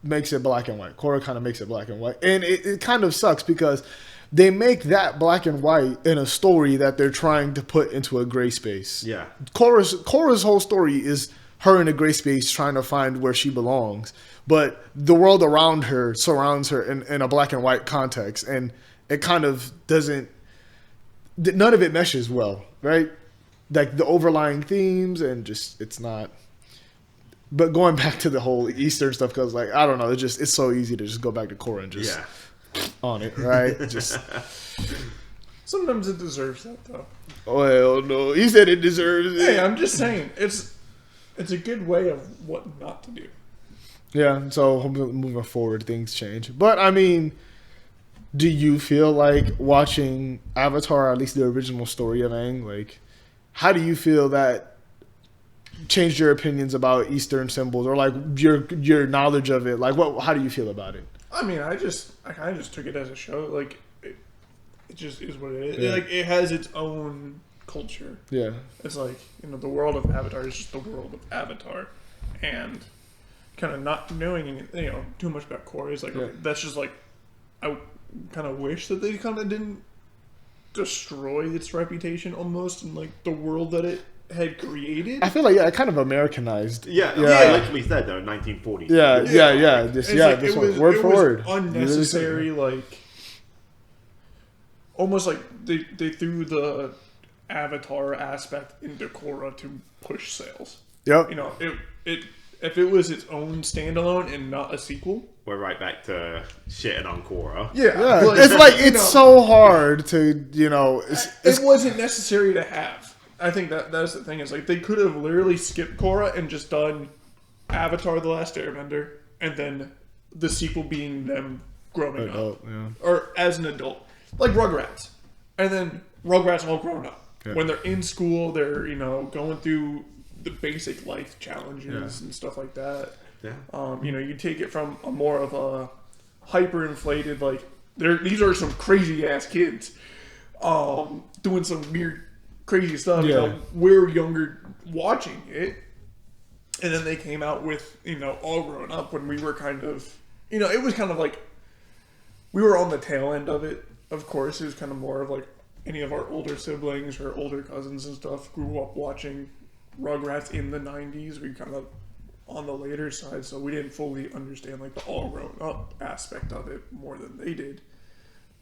makes it black and white. Korra kind of makes it black and white. And it kind of sucks because they make that black and white in a story that they're trying to put into a gray space. Yeah. Korra's whole story is her in a gray space trying to find where she belongs. But the world around her surrounds her in a black and white context. And it kind of doesn't... None of it meshes well, right? Like the overlying themes and just, it's not... But going back to the whole Eastern stuff, because like, I don't know, it's so easy to just go back to Korra and just... Yeah. On it, right? Just sometimes it deserves that though. Well, no, he said it deserves it. Hey, I'm just saying it's a good way of what not to do. Yeah, so moving forward, things change. But I mean, do you feel like watching Avatar, at least the original story of Aang, like, how do you feel that changed your opinions about Eastern symbols or like your knowledge of it? Like, how do you feel about it? I mean, I kind of just took it as a show. Like, it just is what it is. Yeah. Like, it has its own culture. Yeah. It's like, the world of Avatar is just the world of Avatar. And kind of not knowing, too much about Korra is like, okay, that's just like, I kind of wish that they kind of didn't destroy its reputation almost in like the world that it had created. I feel like it kind of Americanized. Yeah. I literally said though 1940s. Yeah. This one, word for word. Unnecessary, like almost like they threw the Avatar aspect into Korra to push sales. Yep. If it was its own standalone and not a sequel, we're right back to shitting on Korra. Yeah. It's like it's so hard to it wasn't necessary to have. I think that's the thing is like they could have literally skipped Korra and just done Avatar: The Last Airbender, and then the sequel being them growing up, or as an adult, like Rugrats, and then Rugrats all grown up. Yeah. When they're in school, they're going through the basic life challenges and stuff like that. Yeah. You take it from a more of a hyperinflated like these are some crazy ass kids, doing some weird. Crazy stuff. Yeah. We're younger watching it, and then they came out with all grown up when we were kind of it was kind of like we were on the tail end of it. Of course, it was kind of more of like any of our older siblings or older cousins and stuff grew up watching Rugrats in the 90s. We kind of on the later side, so we didn't fully understand like the all grown up aspect of it more than they did.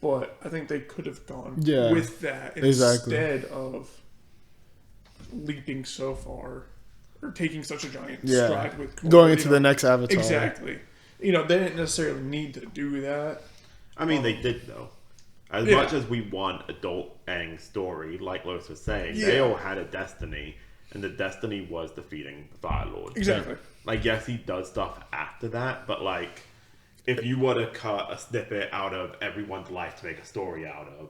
But I think they could have gone with that instead of leaping so far or taking such a giant stride with Korra, going into the next Avatar. Exactly. They didn't necessarily need to do that. I mean, they did though. As much as we want adult Aang's story, like Lois was saying, they all had a destiny, and the destiny was defeating the Fire Lord. Exactly. Like, yes, he does stuff after that, but like, if you were to cut a snippet out of everyone's life to make a story out of,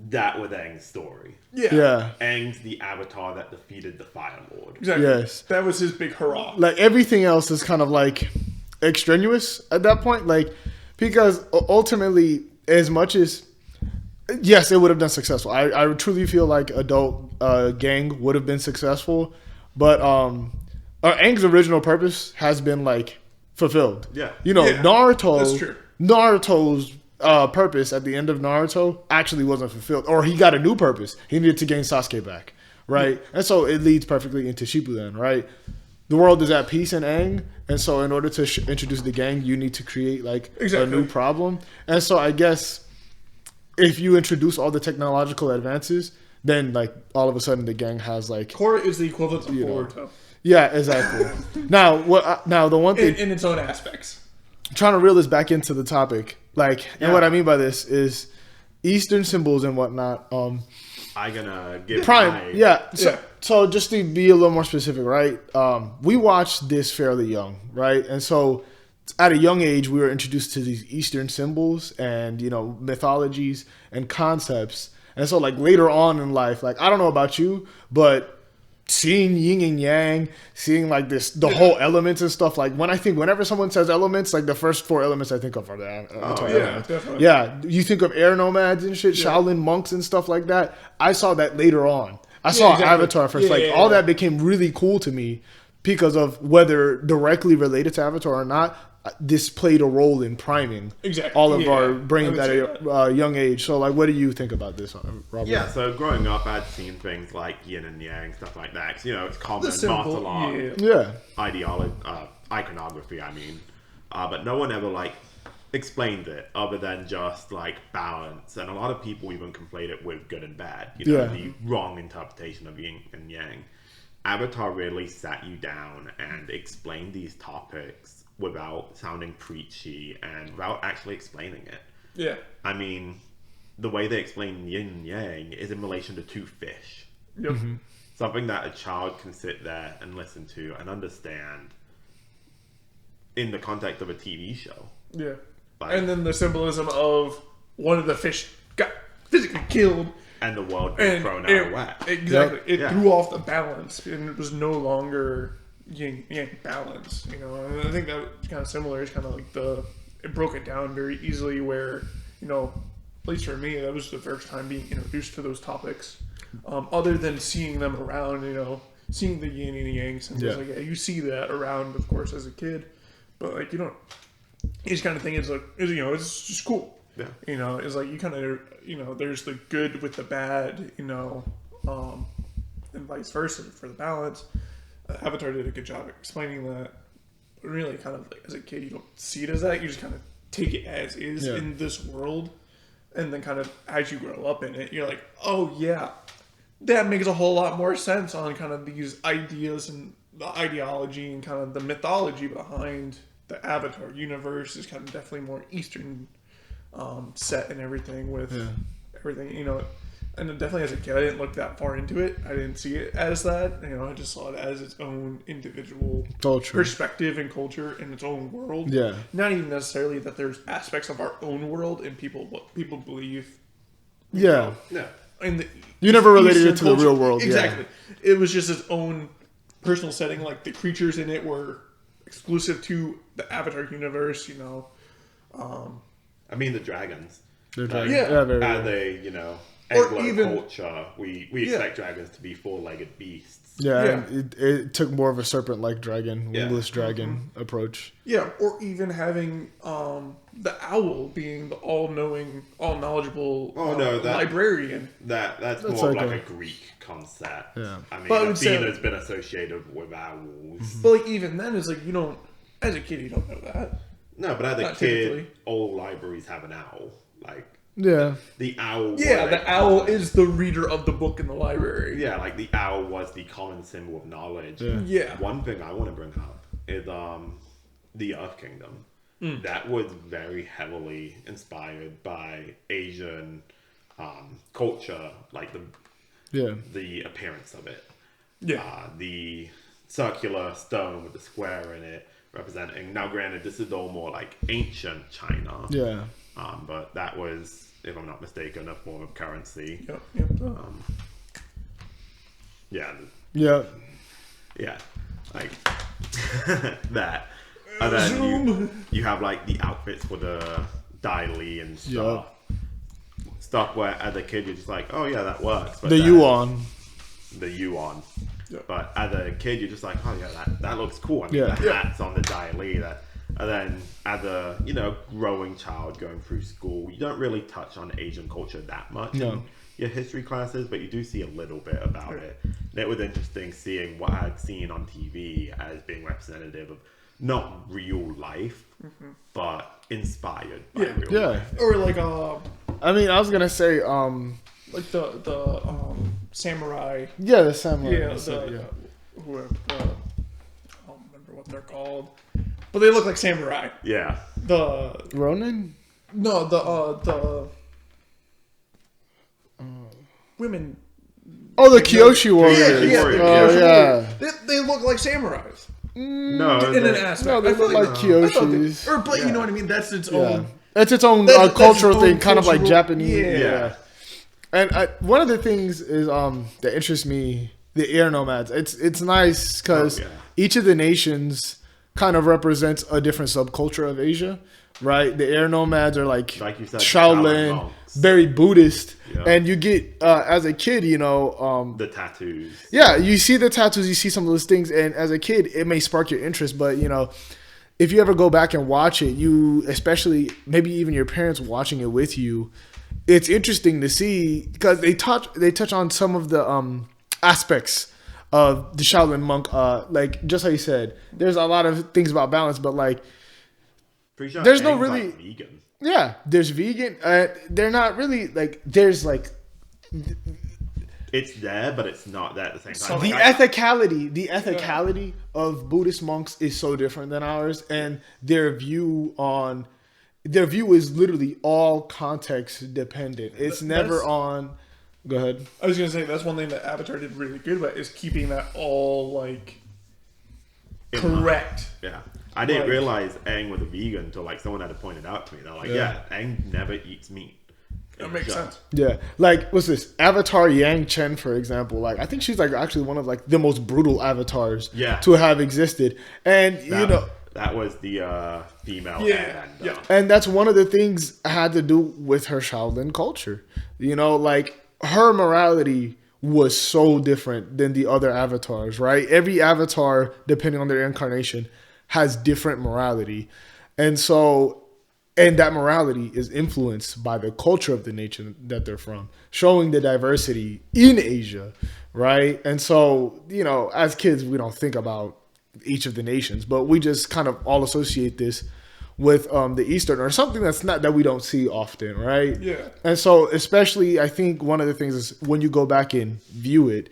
that was Aang's story. Yeah. Aang's the avatar that defeated the Fire Lord. Exactly. Yes. That was his big hurrah. Like everything else is kind of like extraneous at that point. Like, because ultimately, as much as yes, it would have been successful. I truly feel like adult gang would have been successful, but Aang's original purpose has been like fulfilled. Yeah. You know, Yeah, Naruto. that's true. Naruto's purpose at the end of Naruto actually wasn't fulfilled, or he got a new purpose. He needed to gain Sasuke back, right? And so it leads perfectly into Shippuden, right? The world is at peace in Aang, and so in order to introduce the gang, you need to create like a new problem. And so I guess if you introduce all the technological advances, then like all of a sudden the gang has like Korra is the equivalent of Boruto yeah, exactly. Now the one thing in its own aspects. trying to reel this back into the topic, like, and what I mean by this is Eastern symbols and whatnot. I'm gonna give Prime, So just to be a little more specific, right? We watched this fairly young, right? And so at a young age, we were introduced to these Eastern symbols and, you know, mythologies and concepts. And so like later on in life, like I don't know about you, but seeing yin and yang, seeing like the whole elements and stuff, like whenever someone says elements, like the first 4 elements I think of are the elements. Definitely. Yeah, you think of air nomads and shit, Shaolin monks and stuff like that. I saw that later on. I saw Avatar first. All that became really cool to me because of whether directly related to Avatar or not. This played a role in priming all of our brains at a young age. So, like, what do you think about this, Robert? Yeah, so growing up, I'd seen things like yin and yang, stuff like that. 'Cause, you know, it's common martial art ideology, iconography, I mean. But no one ever, like, explained it other than just, like, balance. And a lot of people even conflate it with good and bad. You know, the wrong interpretation of yin and yang. Avatar really sat you down and explained these topics without sounding preachy and without actually explaining it. Yeah. I mean, the way they explain yin and yang is in relation to 2 fish. Yep. Mm-hmm. Something that a child can sit there and listen to and understand in the context of a TV show. Yeah. Like, And then the symbolism of one of the fish got physically killed. and the world being thrown out of whack. Exactly. It threw off the balance, and it was no longer yin yang balance. You know, and I think that was kind of similar. It's kind of like it broke it down very easily. Where, you know, at least for me, that was the first time being introduced to those topics. Other than seeing them around, you know, seeing the yin and yang symbols. Like, you see that around, of course, as a kid, but like you don't. You just kind of think it's like, you know, it's just cool. Yeah. You know, it's like you kind of, you know, there's the good with the bad, you know, and vice versa for the balance. Avatar did a good job explaining that. But really, kind of like as a kid, you don't see it as that. You just kind of take it as is in this world, and then kind of as you grow up in it, you're like, oh yeah, that makes a whole lot more sense on kind of these ideas and the ideology and kind of the mythology behind the Avatar universe is kind of definitely more Eastern set and everything with everything, you know. And then definitely as a kid, I didn't look that far into it. I didn't see it as that. You know, I just saw it as its own individual perspective and culture in its own world. Yeah. Not even necessarily that there's aspects of our own world and what people believe. Yeah. No. You never related it to the real world. Exactly. It was just its own personal setting. Like the creatures in it were exclusive to the Avatar universe, you know. I mean, the dragons. They're dragons. As a, you know, Anglo culture, we expect dragons to be 4-legged beasts. And it took more of a serpent-like dragon, wingless dragon approach. Yeah, or even having the owl being the all-knowing, all-knowledgeable librarian. That's more of like a Greek concept. Yeah. I mean, Athena's been associated with owls. But like even then, it's like you don't, as a kid, you don't know that. No, but as a kid, all libraries have an owl. Like, the owl. Yeah, the owl is the reader of the book in the library. Yeah, like the owl was the common symbol of knowledge. Yeah. One thing I want to bring up is the Earth Kingdom. That was very heavily inspired by Asian culture, like the appearance of it. Yeah. The circular stone with the square in it representing. Now, granted, this is all more like ancient China. Yeah. But that was, if I'm not mistaken, a form of currency. Yep. Yeah, Yeah. yeah, like that. And then you have like the outfits for the Dai Li and stuff. Stuff where as a kid you're just like, oh yeah, that works. But The then- yuan. The yuan. Yeah. But as a kid you're just like, oh yeah, that looks cool. I mean, Yeah. the hats on the Dai Li. And then as a growing child going through school, you don't really touch on Asian culture that much in your history classes, but you do see a little bit about it. And it was interesting seeing what I had seen on TV as being representative of not real life, but inspired by real Yeah. life. Or like I mean, I was gonna say, like the samurai. yeah, the samurai. Yeah, whoever. I don't remember what they're called, but they look like samurai. Yeah. The Ronin. no, the women. Oh, the Kyoshi warriors. Yeah, Oh yeah. They look like samurais No, in an they- aspect. No, they I feel look like I thought they- Kyoshis. but you know what I mean. That's its Yeah. own. It's its own That's its cultural own thing, kind of like cultural- Japanese. Yeah. And one of the things is that interests me, the air nomads. It's nice because Oh, yeah. each of the nations kind of represents a different subculture of Asia, right? The air nomads are like you said, Shaolin, monks. very Buddhist, Yeah. and you get as a kid, The tattoos. yeah, you see the tattoos, you see some of those things, and as a kid, it may spark your interest. But if you ever go back and watch it, especially maybe even your parents watching it with you, it's interesting to see because they touch on some of the aspects of the Shaolin monk. Like just like you said, there's a lot of things about balance, but like Pretty sure There's no Aang's, really- like, vegan. yeah, there's vegan. They're not really like there's like It's there, but it's not there at the same time. the Like, ethicality of Buddhist monks is so different than ours, and their view is literally all context dependent. It's never That's- on. Go ahead. I was gonna say that's one thing that Avatar did really good about is keeping that all like correct. Yeah. I didn't Like- realize Aang was a vegan until like someone had to point it out to me. They're like, yeah, Aang never eats meat. That makes Just- sense. Yeah, like what's this? Avatar Yang Chen, for example. Like I think she's like actually one of like the most brutal avatars Yeah. to have existed, and That was the female Yeah, airbender. yeah. And that's one of the things had to do with her Shaolin culture. Like her morality was so different than the other avatars, right? Every avatar, depending on their incarnation, has different morality. And that morality is influenced by the culture of the nation that they're from, showing the diversity in Asia, right? And so, as kids, we don't think about each of the nations, but we just kind of all associate this with the Eastern or something that we don't see often, right? Yeah. And so, especially, I think one of the things is when you go back and view it,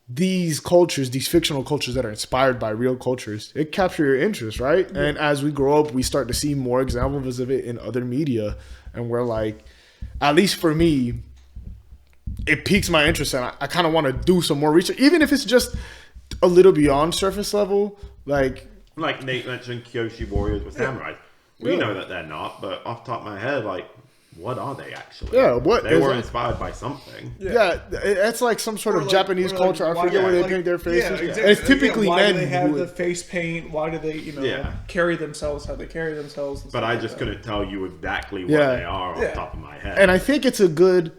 these cultures, these fictional cultures that are inspired by real cultures, it capture your interest, right? Yeah. And as we grow up, we start to see more examples of it in other media, and we're like, at least for me, it piques my interest, and I kind of want to do some more research, even if it's just a little beyond surface level, like Nate mentioned, Kyoshi warriors with samurais. We Yeah. know that they're not, but off the top of my head, like, what are they actually? Yeah, what They is were it? inspired by something. yeah, it's like some sort of Japanese culture. I why- forget where they like- paint their faces. Yeah, And exactly. it's typically why men do they have who the face paint? Why do they, Yeah. carry themselves how they carry themselves? and But stuff I like just that. couldn't tell you exactly what Yeah. they are off Yeah. the top of my head. And I think it's a good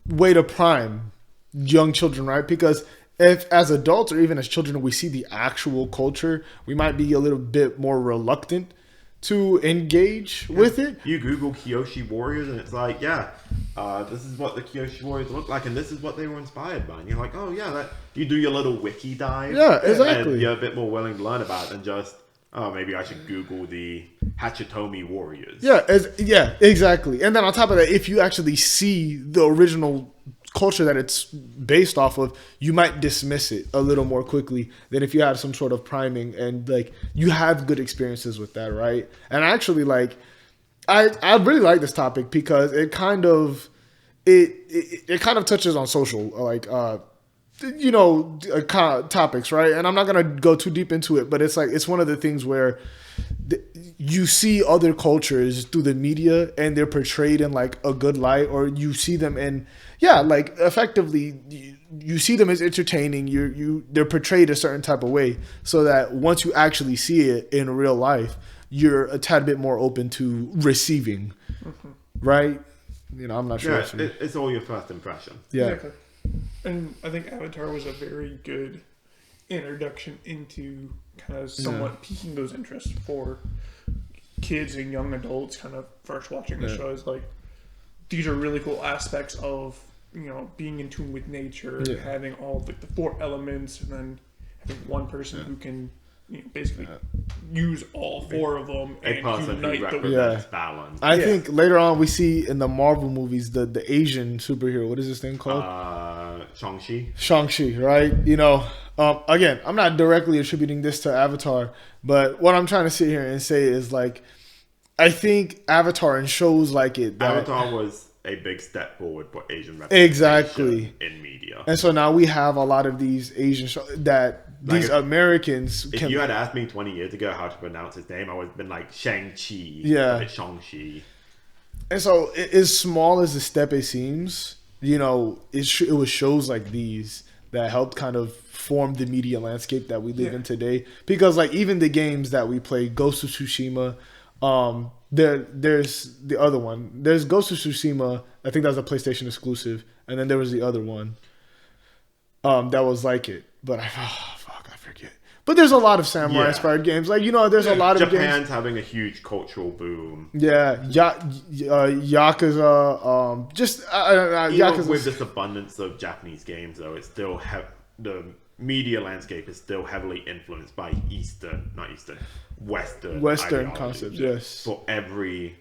way to prime young children, right? Because if as adults or even as children we see the actual culture, we might be a little bit more reluctant to engage with it. You Google Kyoshi warriors, and it's like, this is what the Kyoshi warriors look like, and this is what they were inspired by. And you're like, oh yeah, you do your little wiki dive. Yeah, exactly. And you're a bit more willing to learn about it than just, oh, maybe I should Google the Hachitomi warriors. Yeah, exactly. And then on top of that, if you actually see the original culture that it's based off of, you might dismiss it a little more quickly than if you have some sort of priming and like you have good experiences with that, right? And actually, like, I really like this topic because it kind of it kind of touches on social topics, right? And I'm not gonna go too deep into it, but it's like it's one of the things where you see other cultures through the media and they're portrayed in like a good light, or you see them in like effectively you see them as entertaining. They're portrayed a certain type of way, so that once you actually see it in real life, you're a tad bit more open to receiving, right? I'm not sure. Yeah, it's all your first impression. Yeah. Exactly. And I think Avatar was a very good introduction into kind of somewhat piquing those interests for kids and young adults kind of first watching the show. Is like, these are really cool aspects of, being in tune with nature, having all of the 4 elements, and then having one person who can basically use all 4 of them A and person who unite the represents balance. I think later on we see in the Marvel movies the Asian superhero. What is this thing called? Shang-Chi, right? Again, I'm not directly attributing this to Avatar, but what I'm trying to sit here and say is like, I think Avatar and shows like it. Avatar was a big step forward for Asian representation in media. And so now we have a lot of these Asian shows that these Americans if you had asked me 20 years ago how to pronounce his name, I would have been like Shang-Chi. Yeah. Like Shang-Chi. And so, as small as the step it seems, it was shows like these that helped kind of form the media landscape that we live in today. Because like even the games that we play, Ghost of Tsushima, there's the other one. There's Ghost of Tsushima. I think that was a PlayStation exclusive, and then there was the other one that was like it. But I forget. But there's a lot of samurai inspired games. Like there's a lot of Japan's games. having a huge cultural boom. Yeah, Yakuza. Even with this abundance of Japanese games, though, it's still the media landscape is still heavily influenced by Western ideology. Concepts. Yes. For every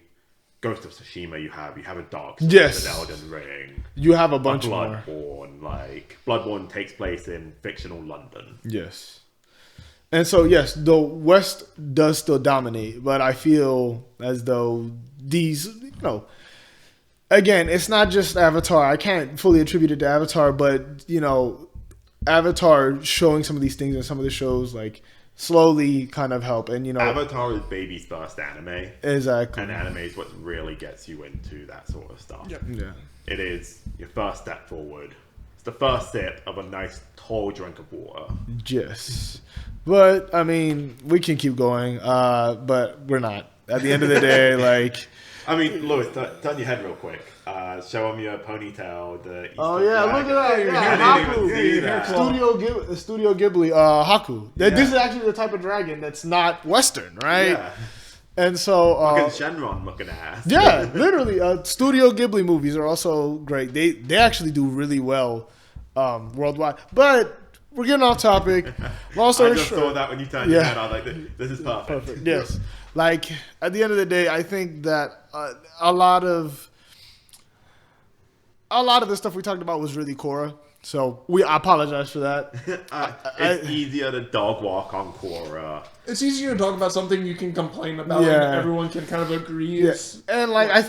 Ghost of Tsushima you have a Dark Souls, Yes. an Elden Ring. You have a bunch more. Bloodborne. Like Bloodborne takes place in fictional London. Yes. And so, yes, the West does still dominate, but I feel as though these, again, it's not just Avatar. I can't fully attribute it to Avatar, but, Avatar showing some of these things in some of the shows, like, slowly kind of help. And, Avatar is baby's first anime. Exactly. And anime is what really gets you into that sort of stuff. Yep. Yeah. It is your first step forward. It's the first sip of a nice, tall drink of water. Yes. But, I mean, we can keep going, but we're not. At the end of the day, like... I mean, Louis, turn your head real quick. Show them your ponytail. Look at that. Yeah, Haku. Studio Ghibli. Haku. This is actually the type of dragon that's not Western, right? Yeah. And so... Fucking Shenron looking ass. Yeah, literally. Studio Ghibli movies are also great. They actually do really well worldwide. But... we're getting off topic. Long story I just short, saw that when you turned your head. I was like, this is perfect. Yes. Like, at the end of the day, I think that a lot of the stuff we talked about was really Korra. So I apologize for that. It's easier to dog walk on Korra. It's easier to talk about something you can complain about and everyone can kind of agree. And like, I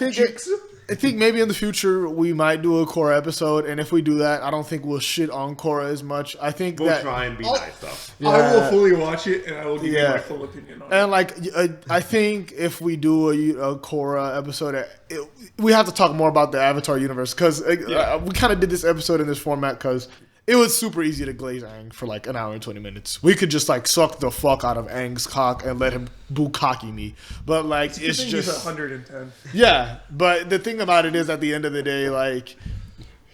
think maybe in the future we might do a Korra episode, and if we do that, I don't think we'll shit on Korra as much. I think We'll try and be nice though. I will fully watch it and I will give you my full opinion on it. And like, I think if we do a Korra episode, we have to talk more about the Avatar universe, because we kind of did this episode in this format because it was super easy to glaze Aang for like an hour and 20 minutes. We could just like suck the fuck out of Aang's cock and let him bukkake me. But like, it's just... he's 110. Yeah, but the thing about it is, at the end of the day, like...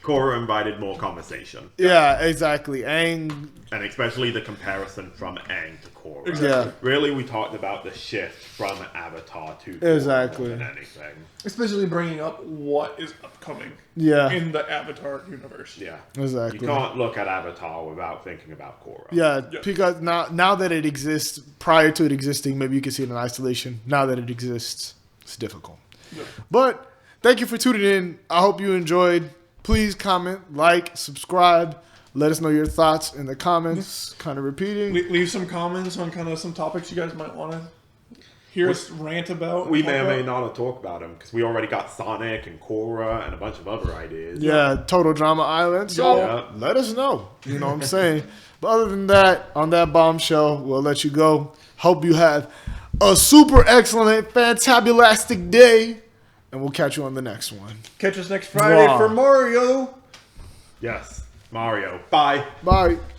Korra invited more conversation. Yeah, exactly. Aang... And especially the comparison from Aang to Korra. Exactly. Really, we talked about the shift from Avatar to Korra Exactly. more than anything. Especially bringing up what is upcoming in the Avatar universe. Yeah. Exactly. You can't look at Avatar without thinking about Korra. Yeah, because now that it exists, prior to it existing, maybe you can see it in isolation. Now that it exists, it's difficult. Yeah. But thank you for tuning in. I hope you enjoyed. Please comment, like, subscribe. Let us know your thoughts in the comments. Kind of repeating. Leave some comments on kind of some topics you guys might want to hear us rant about. We may or may not have talked about them because we already got Sonic and Korra and a bunch of other ideas. Yeah, Total Drama Island. So let us know. You know what I'm saying? But other than that, on that bombshell, we'll let you go. Hope you have a super excellent, fantabulastic day. And we'll catch you on the next one. Catch us next Friday Wow. for Mario. Yes. Mario. Bye. Bye.